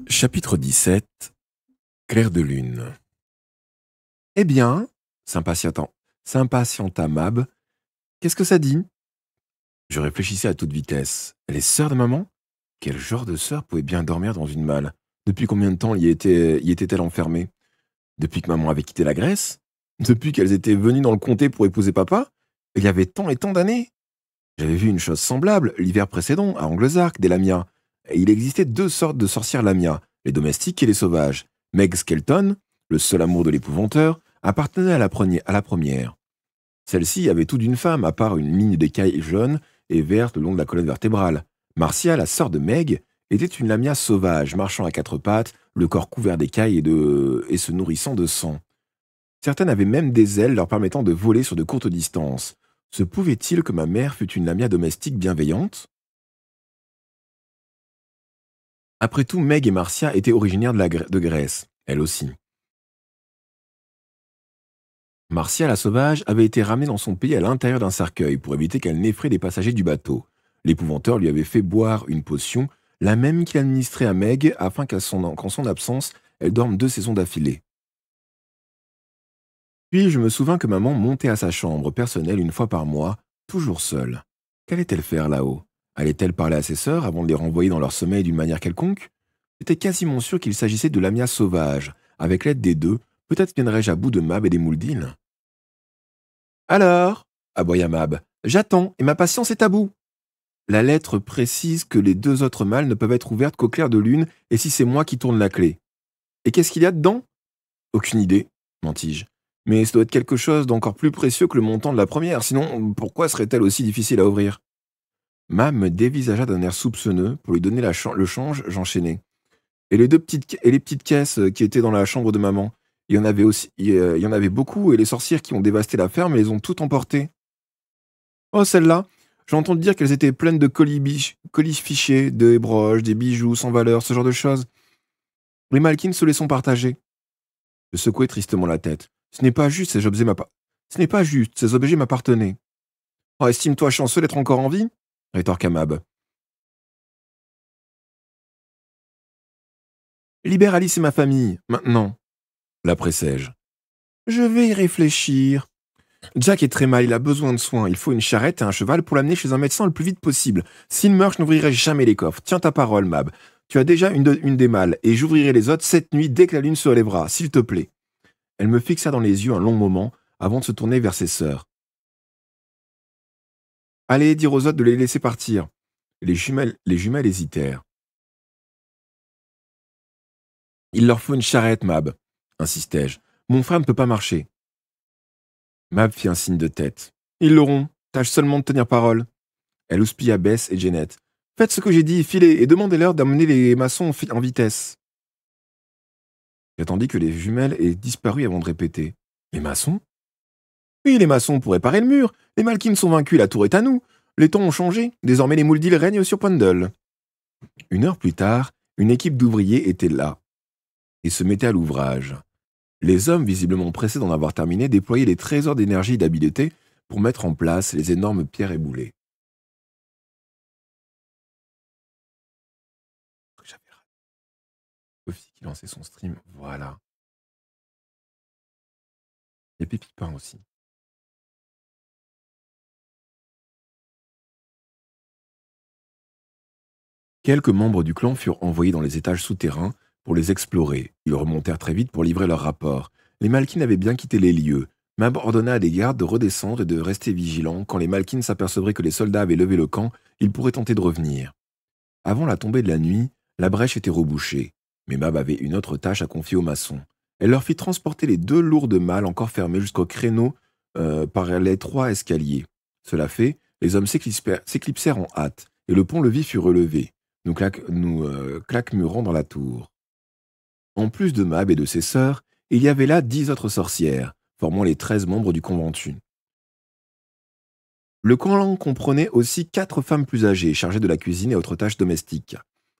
Chapitre 17. Clair de lune. Eh bien, s'impatienta Mab, qu'est-ce que ça dit? Je réfléchissais à toute vitesse. Elle est sœur de maman? Quel genre de sœur pouvait bien dormir dans une malle? Depuis combien de temps y était-elle enfermée? Depuis que maman avait quitté la Grèce? Depuis qu'elles étaient venues dans le comté pour épouser papa? Il y avait tant et tant d'années. J'avais vu une chose semblable l'hiver précédent à Anglezark, des Lamias. Et il existait deux sortes de sorcières Lamias, les domestiques et les sauvages. Meg Skelton, le seul amour de l'épouvanteur, appartenait à la première. Celle-ci avait tout d'une femme, à part une ligne d'écailles jaunes et vertes le long de la colonne vertébrale. Marcia, la sœur de Meg, était une Lamia sauvage, marchant à quatre pattes, le corps couvert d'écailles et se nourrissant de sang. Certaines avaient même des ailes leur permettant de voler sur de courtes distances. Se pouvait-il que ma mère fût une Lamia domestique bienveillante? Après tout, Meg et Marcia étaient originaires de Grèce, elle aussi. Marcia, la sauvage, avait été ramenée dans son pays à l'intérieur d'un cercueil pour éviter qu'elle n'effraie les passagers du bateau. L'épouvanteur lui avait fait boire une potion, la même qu'il administrait à Meg afin qu'en son absence, elle dorme 2 saisons d'affilée. Puis je me souvins que maman montait à sa chambre personnelle une fois par mois, toujours seule. Qu'allait-elle faire là-haut? Allait-elle parler à ses sœurs avant de les renvoyer dans leur sommeil d'une manière quelconque? J'étais quasiment sûr qu'il s'agissait de Lamia sauvage. Avec l'aide des deux, peut-être viendrais-je à bout de Mab et des Mouldines. Alors, aboya Mab, j'attends et ma patience est à bout. La lettre précise que les deux autres malles ne peuvent être ouvertes qu'au clair de lune et si c'est moi qui tourne la clé. Et qu'est-ce qu'il y a dedans? Aucune idée, mentis-je. Mais ça doit être quelque chose d'encore plus précieux que le montant de la première, sinon pourquoi serait-elle aussi difficile à ouvrir? Mab me dévisagea d'un air soupçonneux. Pour lui donner le change, j'enchaînai. Et les petites caisses qui étaient dans la chambre de maman, il y en avait beaucoup et les sorcières qui ont dévasté la ferme les ont toutes emportées. Oh, celle-là, j'ai entendu dire qu'elles étaient pleines de colis fichés, des broches, des bijoux sans valeur, ce genre de choses. Les Malkines se les sont partagés. Je secouai tristement la tête. Ce n'est pas juste, ces objets m'appartenaient. Oh, estime-toi chanceux d'être encore en vie, rétorqua Mab. Libère Alice et ma famille, maintenant, la pressai-je. Je vais y réfléchir. Jack est très mal, il a besoin de soins. Il faut une charrette et un cheval pour l'amener chez un médecin le plus vite possible. S'il meurt, je n'ouvrirai jamais les coffres. Tiens ta parole, Mab. Tu as déjà une des malles, et j'ouvrirai les autres cette nuit dès que la lune se relèvera, s'il te plaît. Elle me fixa dans les yeux un long moment, avant de se tourner vers ses sœurs. Allez, dire aux autres de les laisser partir. Les jumelles hésitèrent. Il leur faut une charrette, Mab, insistai-je. Mon frère ne peut pas marcher. Mab fit un signe de tête. Ils l'auront. Tâche seulement de tenir parole. Elle houspilla Bess et Janet. Faites ce que j'ai dit, filez, et demandez-leur d'amener les maçons en vitesse. J'attendis que les jumelles aient disparu avant de répéter. Les maçons? Oui, les maçons pour réparer le mur. Les Malkines sont vaincus, la tour est à nous. Les temps ont changé. Désormais, les Mouldils règnent sur Pondle. 1 heure plus tard, une équipe d'ouvriers était là et se mettait à l'ouvrage. Les hommes, visiblement pressés d'en avoir terminé, déployaient les trésors d'énergie et d'habileté pour mettre en place les énormes pierres et boulets. J'avais raté. Sophie qui lançait son stream, voilà. Et Pépipin aussi. Quelques membres du clan furent envoyés dans les étages souterrains pour les explorer. Ils remontèrent très vite pour livrer leur rapport. Les Malkines avaient bien quitté les lieux. Mab ordonna à des gardes de redescendre et de rester vigilants. Quand les Malkines s'apercevraient que les soldats avaient levé le camp, ils pourraient tenter de revenir. Avant la tombée de la nuit, la brèche était rebouchée. Mais Mab avait une autre tâche à confier aux maçons. Elle leur fit transporter les 2 lourdes malles encore fermées jusqu'au créneau par l'étroit escalier. Cela fait, les hommes s'éclipsèrent en hâte, et le pont-levis fut relevé. Nous claquemurons dans la tour. En plus de Mab et de ses sœurs, il y avait là 10 autres sorcières, formant les 13 membres du conventu. Le clan comprenait aussi 4 femmes plus âgées, chargées de la cuisine et autres tâches domestiques.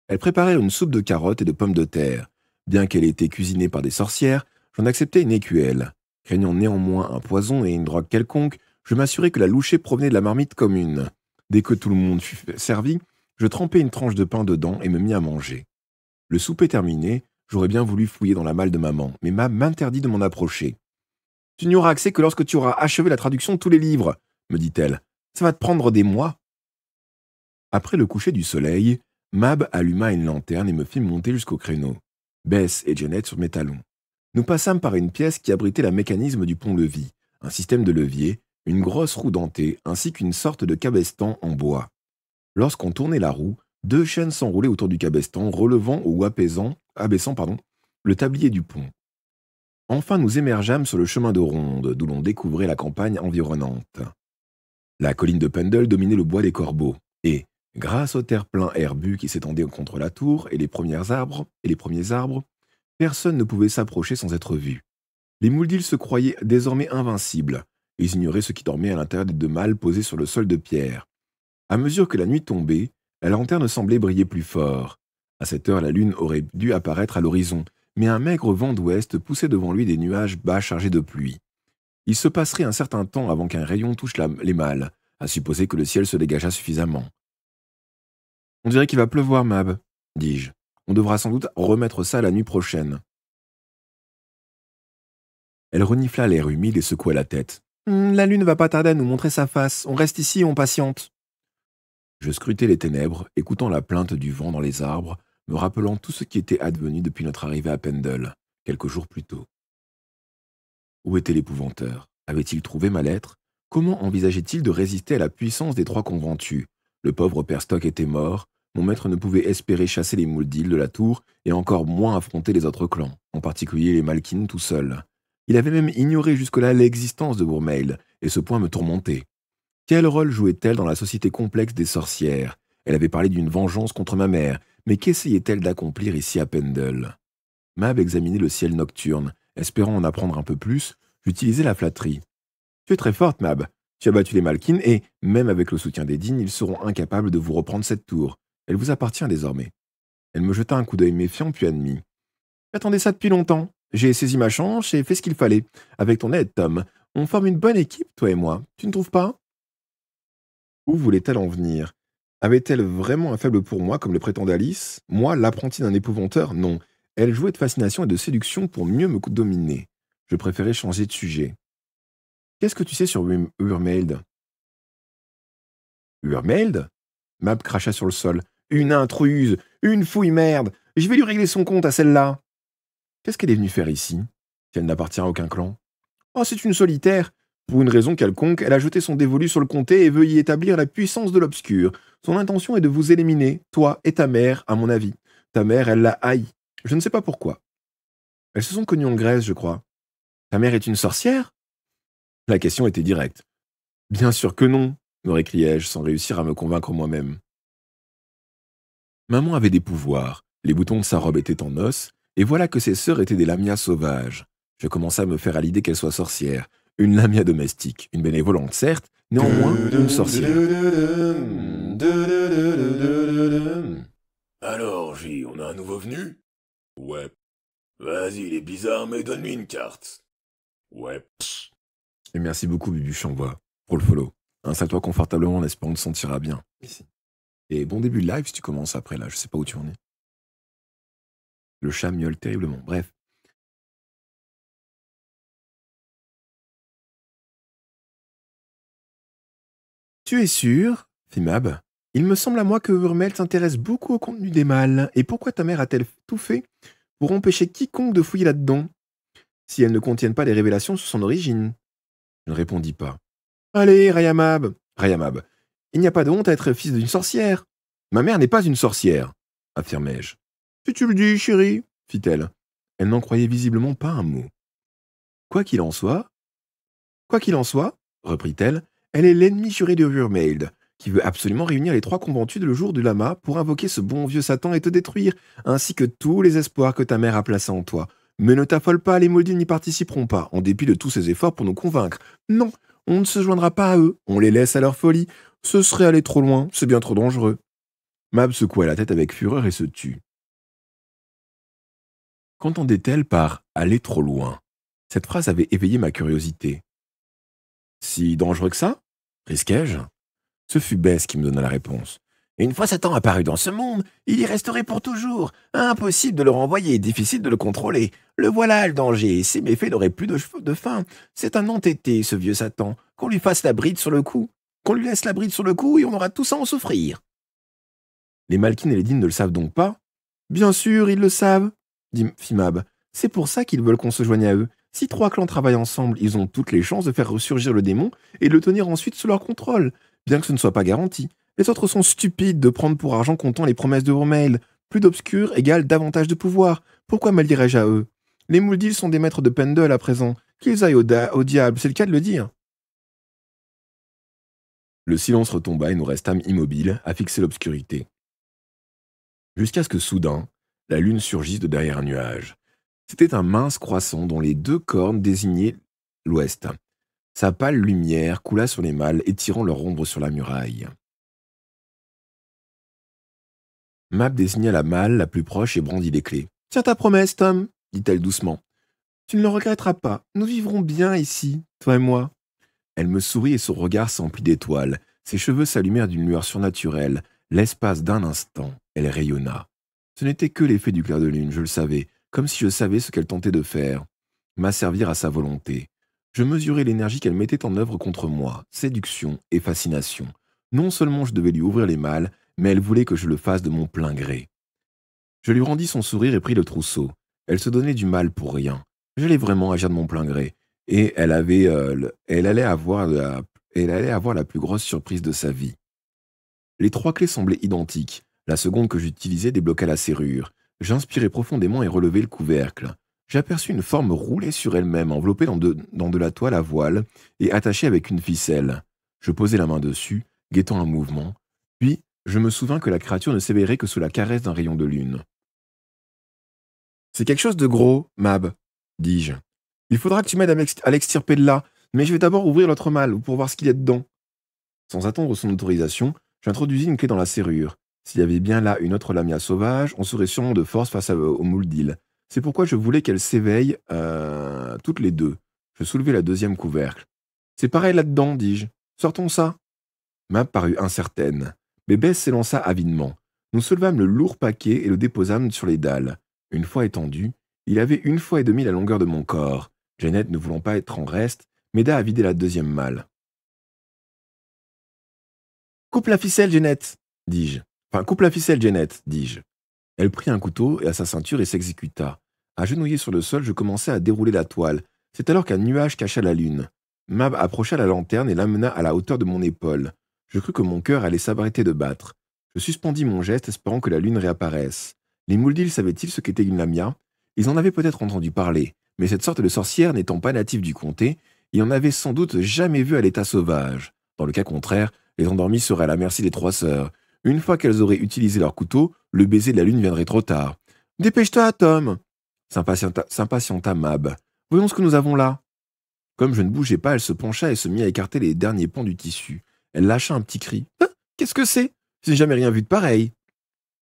Elles préparèrent une soupe de carottes et de pommes de terre. Bien qu'elle ait été cuisinée par des sorcières, j'en acceptais une écuelle. Craignant néanmoins un poison et une drogue quelconque, je m'assurai que la louchée provenait de la marmite commune. Dès que tout le monde fut servi, je trempai une tranche de pain dedans et me mis à manger. Le souper terminé, j'aurais bien voulu fouiller dans la malle de maman, mais Mab m'interdit de m'en approcher. Tu n'y auras accès que lorsque tu auras achevé la traduction de tous les livres, me dit-elle. Ça va te prendre des mois. Après le coucher du soleil, Mab alluma une lanterne et me fit monter jusqu'au créneau. Bess et Janet sur mes talons. Nous passâmes par une pièce qui abritait le mécanisme du pont-levis, un système de levier, une grosse roue dentée ainsi qu'une sorte de cabestan en bois. Lorsqu'on tournait la roue, 2 chaînes s'enroulaient autour du cabestan, relevant ou abaissant le tablier du pont. Enfin, nous émergeâmes sur le chemin de ronde, d'où l'on découvrait la campagne environnante. La colline de Pendle dominait le bois des Corbeaux, et, grâce au terre-plein herbu qui s'étendait contre la tour et les premiers arbres, personne ne pouvait s'approcher sans être vu. Les Mouldill se croyaient désormais invincibles. Ils ignoraient ce qui dormait à l'intérieur des 2 malles posées sur le sol de pierre. À mesure que la nuit tombait, la lanterne semblait briller plus fort. À cette heure, la lune aurait dû apparaître à l'horizon, mais un maigre vent d'ouest poussait devant lui des nuages bas chargés de pluie. Il se passerait un certain temps avant qu'un rayon touche les malles, à supposer que le ciel se dégageât suffisamment. « On dirait qu'il va pleuvoir, Mab, dis-je. On devra sans doute remettre ça la nuit prochaine. » Elle renifla l'air humide et secoua la tête. « La lune ne va pas tarder à nous montrer sa face. On reste ici et on patiente. » Je scrutais les ténèbres, écoutant la plainte du vent dans les arbres, me rappelant tout ce qui était advenu depuis notre arrivée à Pendle, quelques jours plus tôt. Où était l'épouvanteur? Avait-il trouvé ma lettre? Comment envisageait-il de résister à la puissance des 3 conventus? Le pauvre père Stock était mort, mon maître ne pouvait espérer chasser les Mouldill de la tour et encore moins affronter les autres clans, en particulier les Malkin tout seul. Il avait même ignoré jusque-là l'existence de Wyrmale, et ce point me tourmentait. Quel rôle jouait-elle dans la société complexe des sorcières? Elle avait parlé d'une vengeance contre ma mère, mais qu'essayait-elle d'accomplir ici à Pendle? Mab examinait le ciel nocturne, espérant en apprendre un peu plus. J'utilisais la flatterie. « Tu es très forte, Mab. Tu as battu les Malkin et, même avec le soutien des dignes, ils seront incapables de vous reprendre cette tour. Elle vous appartient désormais. » Elle me jeta un coup d'œil méfiant puis admit. « J'attendais ça depuis longtemps. J'ai saisi ma chance et fait ce qu'il fallait. Avec ton aide, Tom, on forme une bonne équipe, toi et moi. Tu ne trouves pas ?» Où voulait-elle en venir? Avait-elle vraiment un faible pour moi, comme le prétendait Alice? Moi, l'apprenti d'un épouvanteur? Non. Elle jouait de fascination et de séduction pour mieux me dominer. Je préférais changer de sujet. « Qu'est-ce que tu sais sur Wyrmale ?»« Wyrmale ?» Mab cracha sur le sol. « Une intruse! Une fouille merde! Je vais lui régler son compte à celle-là !»« Qu'est-ce qu'elle est venue faire ici? Si elle n'appartient à aucun clan. »« Oh, c'est une solitaire. Pour une raison quelconque, elle a jeté son dévolu sur le comté et veut y établir la puissance de l'obscur. Son intention est de vous éliminer, toi et ta mère, à mon avis. Ta mère, elle l'a haï. Je ne sais pas pourquoi. Elles se sont connues en Grèce, je crois. Ta mère est une sorcière? » La question était directe. « Bien sûr que non, » me récriai-je sans réussir à me convaincre moi-même. Maman avait des pouvoirs, les boutons de sa robe étaient en os, et voilà que ses sœurs étaient des lamias sauvages. Je commençai à me faire à l'idée qu'elle soit sorcière. Une lamia domestique, une bénévolente certes, néanmoins une sorcière. « Alors, J, on a un nouveau venu? Ouais. Vas-y, il est bizarre, mais donne-lui une carte. Ouais. Et merci beaucoup, Bibu Chambois, pour le follow. Installe-toi confortablement en espérant te sentiras bien. Ici. Et bon début de live si tu commences après là, je sais pas où tu en es. Le chat miaule terriblement, bref. Tu es sûr, fit Mab. Il me semble à moi que Wyrmale s'intéresse beaucoup au contenu des mâles. Et pourquoi ta mère a-t-elle tout fait pour empêcher quiconque de fouiller là-dedans, si elles ne contiennent pas des révélations sur son origine? Je ne répondis pas. Allez, Rayamab, il n'y a pas de honte à être fils d'une sorcière. Ma mère n'est pas une sorcière, affirmai-je. Si tu le dis, chérie, fit-elle. Elle n'en croyait visiblement pas un mot. Quoi qu'il en soit, reprit-elle, elle est l'ennemi juré de Wyrmale, qui veut absolument réunir les 3 conventus le jour du lama pour invoquer ce bon vieux Satan et te détruire, ainsi que tous les espoirs que ta mère a placés en toi. Mais ne t'affole pas, les Mouldill n'y participeront pas, en dépit de tous ses efforts pour nous convaincre. Non, on ne se joindra pas à eux, on les laisse à leur folie. Ce serait aller trop loin, c'est bien trop dangereux. Mab secoua la tête avec fureur et se tut. Qu'entendait-elle par « aller trop loin » ? Cette phrase avait éveillé ma curiosité. « Si dangereux que ça » risquai-je. Ce fut Bess qui me donna la réponse. Et une fois Satan apparu dans ce monde, il y resterait pour toujours. Impossible de le renvoyer, difficile de le contrôler. Le voilà le danger, ses méfaits n'auraient plus de fin. C'est un entêté, ce vieux Satan. Qu'on lui fasse la bride sur le cou. Qu'on lui laisse la bride sur le cou et on aura tous à en souffrir. Les Malkines et les Dînes ne le savent donc pas? Bien sûr, ils le savent, fit Mab. C'est pour ça qu'ils veulent qu'on se joigne à eux. Si 3 clans travaillent ensemble, ils ont toutes les chances de faire ressurgir le démon et de le tenir ensuite sous leur contrôle, bien que ce ne soit pas garanti. Les autres sont stupides de prendre pour argent comptant les promesses de Romail. Plus d'obscur égale davantage de pouvoir. Pourquoi m'allierais-je à eux? Les Mouldils sont des maîtres de Pendle à présent. Qu'ils aillent au diable, c'est le cas de le dire. Le silence retomba et nous restâmes immobiles, à fixer l'obscurité. Jusqu'à ce que soudain, la lune surgisse de derrière un nuage. C'était un mince croissant dont les 2 cornes désignaient l'ouest. Sa pâle lumière coula sur les mâles, étirant leur ombre sur la muraille. Mab désigna la mâle la plus proche et brandit les clés. « Tiens ta promesse, Tom, dit-elle doucement. Tu ne le regretteras pas. Nous vivrons bien ici, toi et moi. » Elle me sourit et son regard s'emplit d'étoiles. Ses cheveux s'allumèrent d'une lueur surnaturelle. L'espace d'un instant, elle rayonna. Ce n'était que l'effet du clair de lune, je le savais, comme si je savais ce qu'elle tentait de faire. M'asservir à sa volonté. Je mesurais l'énergie qu'elle mettait en œuvre contre moi, séduction et fascination. Non seulement je devais lui ouvrir les malles, mais elle voulait que je le fasse de mon plein gré. Je lui rendis son sourire et pris le trousseau. Elle se donnait du mal pour rien. J'allais vraiment agir de mon plein gré. Et elle allait avoir la plus grosse surprise de sa vie. Les 3 clés semblaient identiques. La seconde que j'utilisais débloqua la serrure. J'inspirai profondément et relevai le couvercle. J'aperçus une forme roulée sur elle-même, enveloppée dans de la toile à voile et attachée avec une ficelle. Je posai la main dessus, guettant un mouvement. Puis, je me souvins que la créature ne s'éveillerait que sous la caresse d'un rayon de lune. « C'est quelque chose de gros, Mab, dis-je. Il faudra que tu m'aides à l'extirper de là, mais je vais d'abord ouvrir l'autre malle pour voir ce qu'il y a dedans. » Sans attendre son autorisation, j'introduisis une clé dans la serrure. S'il y avait bien là une autre lamia sauvage, on serait sûrement de force face au Mouldil. C'est pourquoi je voulais qu'elles s'éveillent toutes les 2. Je soulevai la 2e couvercle. « C'est pareil là-dedans, dis-je. Sortons ça. » Mab parut incertaine. Bébès s'élança avidement. Nous soulevâmes le lourd paquet et le déposâmes sur les dalles. Une fois étendu, il avait 1 fois et demie la longueur de mon corps. Janet, ne voulant pas être en reste, m'aida à vider la 2e malle. « Coupe la ficelle, Janet, dis-je. Enfin, coupe la ficelle, Janet, dis-je. » Elle prit un couteau à sa ceinture et s'exécuta. Agenouillé sur le sol, je commençai à dérouler la toile. C'est alors qu'un nuage cacha la lune. Mab approcha la lanterne et l'amena à la hauteur de mon épaule. Je crus que mon cœur allait s'arrêter de battre. Je suspendis mon geste, espérant que la lune réapparaisse. Les Mouldils savaient-ils ce qu'était une lamia? Ils en avaient peut-être entendu parler, mais cette sorte de sorcière n'étant pas native du comté, ils n'en avaient sans doute jamais vu à l'état sauvage. Dans le cas contraire, les endormis seraient à la merci des 3 sœurs. Une fois qu'elles auraient utilisé leur couteau, le baiser de la lune viendrait trop tard. « Dépêche-toi, Tom !» s'impatienta Mab. « Voyons ce que nous avons là. » Comme je ne bougeais pas, elle se pencha et se mit à écarter les derniers pans du tissu. Elle lâcha un petit cri. « Ah, qu'est-ce que c'est? Je n'ai jamais rien vu de pareil. »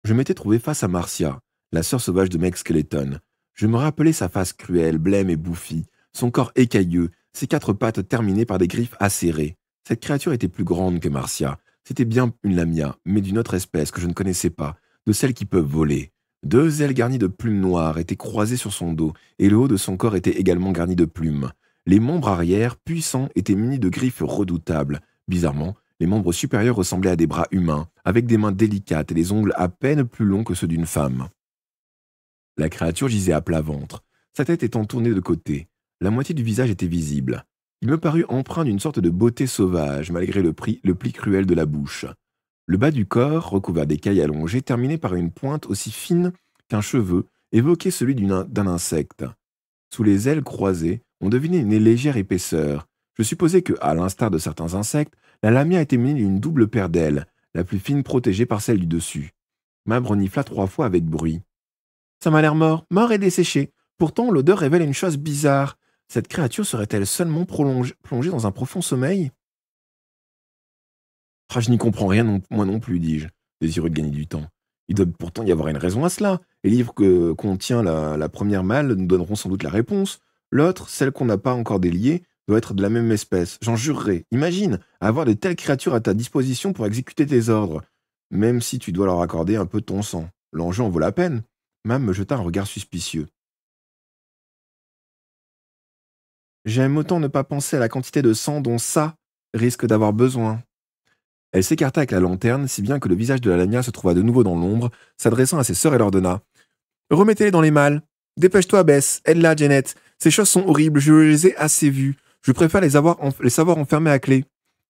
Je m'étais trouvé face à Marcia, la sœur sauvage de Meg Skeleton. Je me rappelais sa face cruelle, blême et bouffie, son corps écailleux, ses 4 pattes terminées par des griffes acérées. Cette créature était plus grande que Marcia. C'était bien une lamia, mais d'une autre espèce que je ne connaissais pas, de celles qui peuvent voler. 2 ailes garnies de plumes noires étaient croisées sur son dos, et le haut de son corps était également garni de plumes. Les membres arrière, puissants, étaient munis de griffes redoutables. Bizarrement, les membres supérieurs ressemblaient à des bras humains, avec des mains délicates et des ongles à peine plus longs que ceux d'une femme. La créature gisait à plat ventre, sa tête étant tournée de côté. La moitié du visage était visible. Il me parut empreint d'une sorte de beauté sauvage, malgré le pli cruel de la bouche. Le bas du corps, recouvert d'écailles allongées, terminé par une pointe aussi fine qu'un cheveu, évoquait celui d'un insecte. Sous les ailes croisées, on devinait une légère épaisseur. Je supposais que, à l'instar de certains insectes, la lamia était munie d'une double paire d'ailes, la plus fine protégée par celle du dessus. Mab renifla 3 fois avec bruit. « Ça m'a l'air mort et desséché. Pourtant, l'odeur révèle une chose bizarre. Cette créature serait-elle seulement plongée dans un profond sommeil ?» « Je n'y comprends rien, moi non plus, dis-je, désireux de gagner du temps. Il doit pourtant y avoir une raison à cela. Les livres que contient la première malle nous donneront sans doute la réponse. L'autre, celle qu'on n'a pas encore déliée, doit être de la même espèce. J'en jurerai. Imagine, avoir de telles créatures à ta disposition pour exécuter tes ordres. même si tu dois leur accorder un peu de ton sang. L'enjeu en vaut la peine. Mam me jeta un regard suspicieux. J'aime autant ne pas penser à la quantité de sang dont ça risque d'avoir besoin. Elle s'écarta avec la lanterne, si bien que le visage de la Lamia se trouva de nouveau dans l'ombre, s'adressant à ses sœurs, elle ordonna. Remettez-les dans les malles. Dépêche-toi, Bess. Aide-la, Janet. Ces choses sont horribles, je les ai assez vues. Je préfère les savoir enfermées à clé.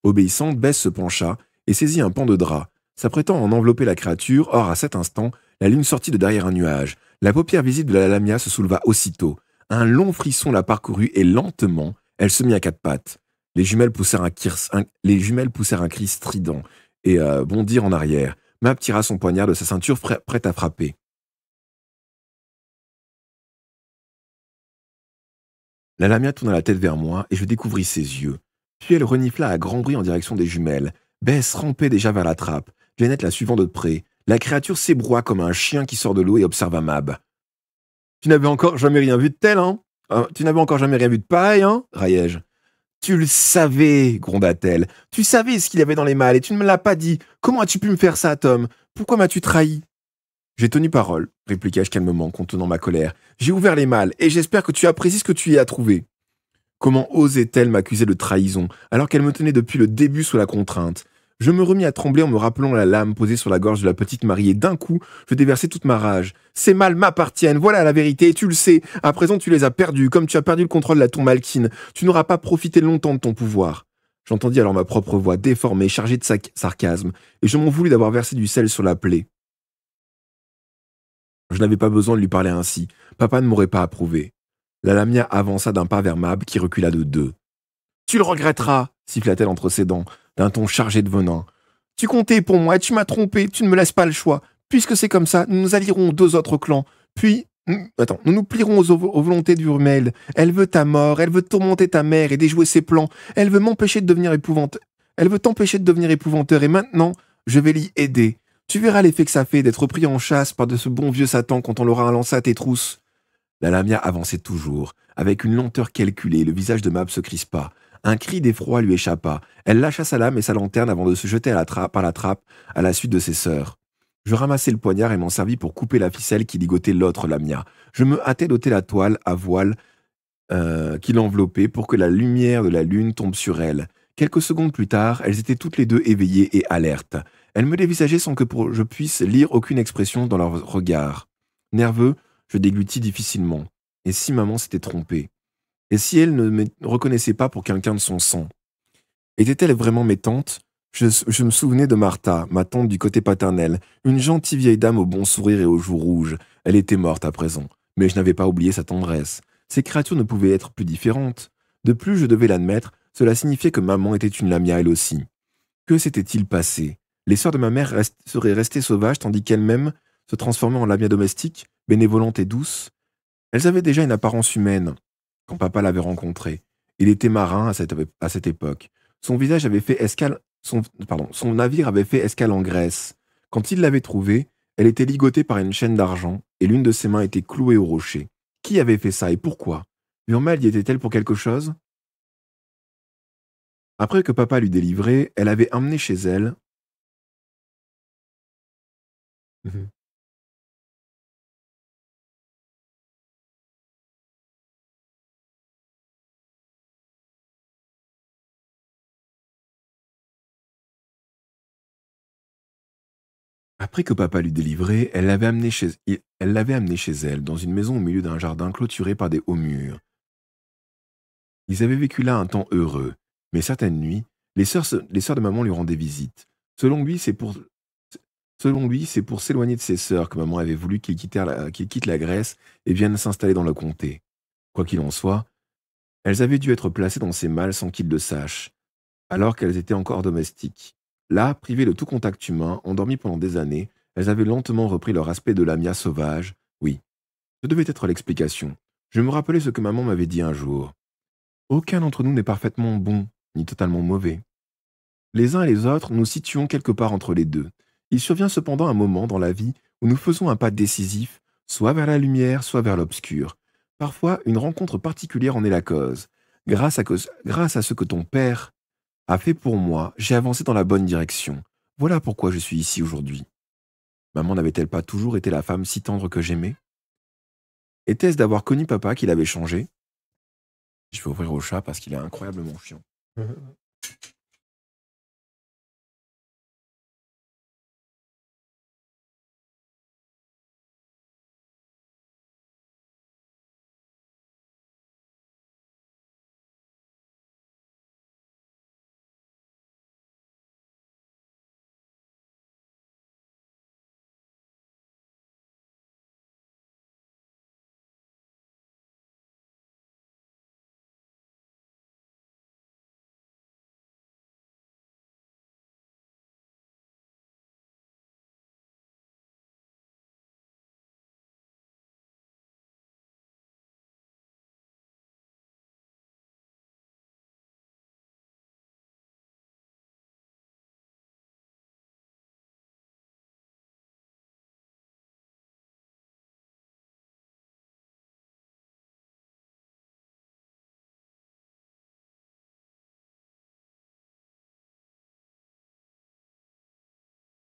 Obéissante, Bess se pencha et saisit un pan de drap, s'apprêtant à en envelopper la créature. Or, à cet instant, la lune sortit de derrière un nuage. La paupière visible de la Lamia se souleva aussitôt. Un long frisson la parcourut et lentement, elle se mit à quatre pattes. Les jumelles poussèrent un cri strident et bondirent en arrière. Mab tira son poignard de sa ceinture prête à frapper. La Lamia tourna la tête vers moi et je découvris ses yeux. Puis elle renifla à grand bruit en direction des jumelles. Bess rampait déjà vers la trappe, Janet la suivant de près. La créature s'ébroua comme un chien qui sort de l'eau et observa Mab. « Tu n'avais encore jamais rien vu de tel, hein? Tu n'avais encore jamais rien vu de pareil, hein ?» raillai-je. « Tu le savais, gronda-t-elle. Tu savais ce qu'il y avait dans les malles et tu ne me l'as pas dit. Comment as-tu pu me faire ça, Tom? Pourquoi m'as-tu trahi? » J'ai tenu parole, répliquai-je calmement, contenant ma colère. J'ai ouvert les malles et j'espère que tu apprécies ce que tu y as trouvé. Comment osait-elle m'accuser de trahison, alors qu'elle me tenait depuis le début sous la contrainte? Je me remis à trembler en me rappelant la lame posée sur la gorge de la petite Marie et d'un coup, je déversai toute ma rage. Ces malles m'appartiennent, voilà la vérité, et tu le sais. À présent, tu les as perdus, comme tu as perdu le contrôle de la tour Malkin. Tu n'auras pas profité longtemps de ton pouvoir. J'entendis alors ma propre voix déformée, chargée de sarcasme, et je m'en voulus d'avoir versé du sel sur la plaie. Je n'avais pas besoin de lui parler ainsi. Papa ne m'aurait pas approuvé. La Lamia avança d'un pas vers Mab, qui recula de deux. « Tu le regretteras !» siffla-t-elle entre ses dents, d'un ton chargé de venin. « Tu comptais pour moi et tu m'as trompé, tu ne me laisses pas le choix. Puisque c'est comme ça, nous nous allierons aux deux autres clans. Puis, nous nous plierons aux volontés du Rumeld. Elle veut ta mort, elle veut tourmenter ta mère et déjouer ses plans. Elle veut m'empêcher de devenir épouvanteur. Elle veut t'empêcher de devenir épouvanteur et maintenant, je vais l'y aider. Tu verras l'effet que ça fait d'être pris en chasse par de ce bon vieux Satan quand on l'aura lancé à tes trousses. » La Lamia avançait toujours. Avec une lenteur calculée, le visage de Mab se crispa. Un cri d'effroi lui échappa. Elle lâcha sa lame et sa lanterne avant de se jeter par la trappe à la suite de ses sœurs. Je ramassai le poignard et m'en servis pour couper la ficelle qui ligotait l'autre Lamia. Je me hâtai d'ôter la toile à voile qui l'enveloppait pour que la lumière de la lune tombe sur elle. Quelques secondes plus tard, elles étaient toutes les deux éveillées et alertes. Elles me dévisageaient sans que je puisse lire aucune expression dans leur regard. Nerveux, je déglutis difficilement. Et si maman s'était trompée? Et si elle ne me reconnaissait pas pour quelqu'un de son sang? Étaient-elles vraiment mes tantes? Je me souvenais de Martha, ma tante du côté paternel, une gentille vieille dame au bon sourire et aux joues rouges. Elle était morte à présent, mais je n'avais pas oublié sa tendresse. Ces créatures ne pouvaient être plus différentes. De plus, je devais l'admettre, cela signifiait que maman était une Lamia elle aussi. Que s'était-il passé? Les sœurs de ma mère seraient restées sauvages tandis qu'elles-mêmes se transformaient en Lamia domestiques, bénévolentes et douces. Elles avaient déjà une apparence humaine quand papa l'avait rencontrée. Il était marin à cette époque. Son navire avait fait escale en Grèce. Quand il l'avait trouvée, elle était ligotée par une chaîne d'argent et l'une de ses mains était clouée au rocher. Qui avait fait ça et pourquoi? Urmel y était-elle pour quelque chose? Après que papa l'eut délivrée, elle avait emmené chez elle. Mhm. Après que papa l'eut délivrée, elle l'avait amenée chez elle, dans une maison au milieu d'un jardin clôturé par des hauts murs. Ils avaient vécu là un temps heureux, mais certaines nuits, les sœurs de maman lui rendaient visite. Selon lui, c'est pour s'éloigner de ses sœurs que maman avait voulu qu'il quitte la Grèce et vienne s'installer dans le comté. Quoi qu'il en soit, elles avaient dû être placées dans ses malles sans qu'il le sache, alors qu'elles étaient encore domestiques. Là, privées de tout contact humain, endormies pendant des années, elles avaient lentement repris leur aspect de lamia sauvage. Oui, ce devait être l'explication. Je me rappelais ce que maman m'avait dit un jour. Aucun d'entre nous n'est parfaitement bon, ni totalement mauvais. Les uns et les autres, nous situons quelque part entre les deux. Il survient cependant un moment dans la vie où nous faisons un pas décisif, soit vers la lumière, soit vers l'obscur. Parfois, une rencontre particulière en est la cause. Grâce à ce que ton père a fait pour moi, j'ai avancé dans la bonne direction. Voilà pourquoi je suis ici aujourd'hui. Maman n'avait-elle pas toujours été la femme si tendre que j'aimais? Était-ce d'avoir connu papa qui l'avait changé? Je vais ouvrir au chat parce qu'il est incroyablement chiant.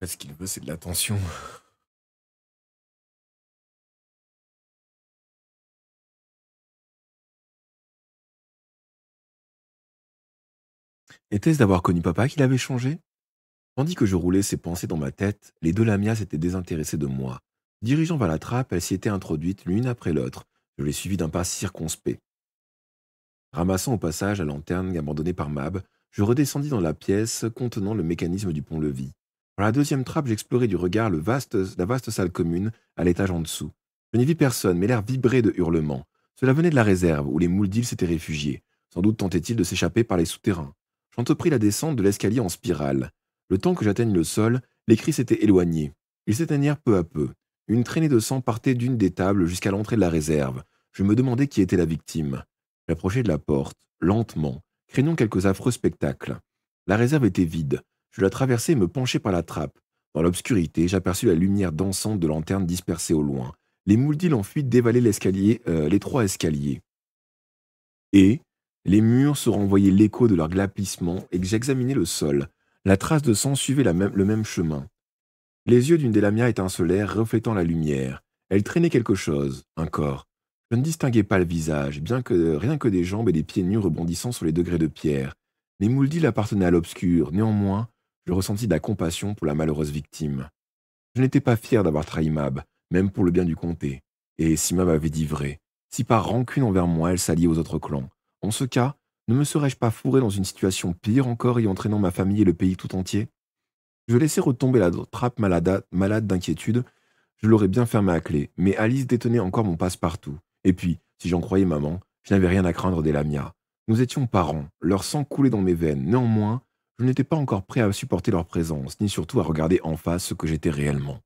Ce qu'il veut, c'est de l'attention. Était-ce d'avoir connu papa qui l'avait changé? Tandis que je roulais ces pensées dans ma tête, les deux lamias s'étaient désintéressées de moi. Dirigeant vers la trappe, elles s'y étaient introduites l'une après l'autre. Je les suivis d'un pas circonspect. Ramassant au passage la lanterne abandonnée par Mab, je redescendis dans la pièce contenant le mécanisme du pont-levis. Par la deuxième trappe, j'explorai du regard la vaste salle commune à l'étage en dessous. Je n'y vis personne, mais l'air vibrait de hurlements. Cela venait de la réserve, où les Mouldils s'étaient réfugiés. Sans doute tentaient-ils de s'échapper par les souterrains. J'entrepris la descente de l'escalier en spirale. Le temps que j'atteigne le sol, les cris s'étaient éloignés. Ils s'éteignirent peu à peu. Une traînée de sang partait d'une des tables jusqu'à l'entrée de la réserve. Je me demandais qui était la victime. J'approchai de la porte, lentement, craignant quelques affreux spectacles. La réserve était vide. Je la traversai et me penchai par la trappe. Dans l'obscurité, j'aperçus la lumière dansante de lanternes dispersées au loin. Les Mouldils en fuite dévalaient l'étroit escalier. Et les murs se renvoyaient l'écho de leur glapissement et que j'examinais le sol. La trace de sang suivait le même chemin. Les yeux d'une des lamias étincelèrent, reflétant la lumière. Elle traînait quelque chose, un corps. Je ne distinguais pas le visage, bien que rien que des jambes et des pieds nus rebondissant sur les degrés de pierre. Les Mouldils appartenaient à l'obscur, néanmoins, je ressentis de la compassion pour la malheureuse victime. Je n'étais pas fier d'avoir trahi Mab, même pour le bien du comté. Et si Mab avait dit vrai, si par rancune envers moi elle s'alliait aux autres clans, en ce cas, ne me serais-je pas fourré dans une situation pire encore y entraînant ma famille et le pays tout entier? Je laissai retomber la trappe malade d'inquiétude. Je l'aurais bien fermée à clé, mais Alice détenait encore mon passe-partout. Et puis, si j'en croyais maman, je n'avais rien à craindre des Lamia. Nous étions parents, leur sang coulait dans mes veines. Néanmoins, je n'étais pas encore prêt à supporter leur présence, ni surtout à regarder en face ce que j'étais réellement.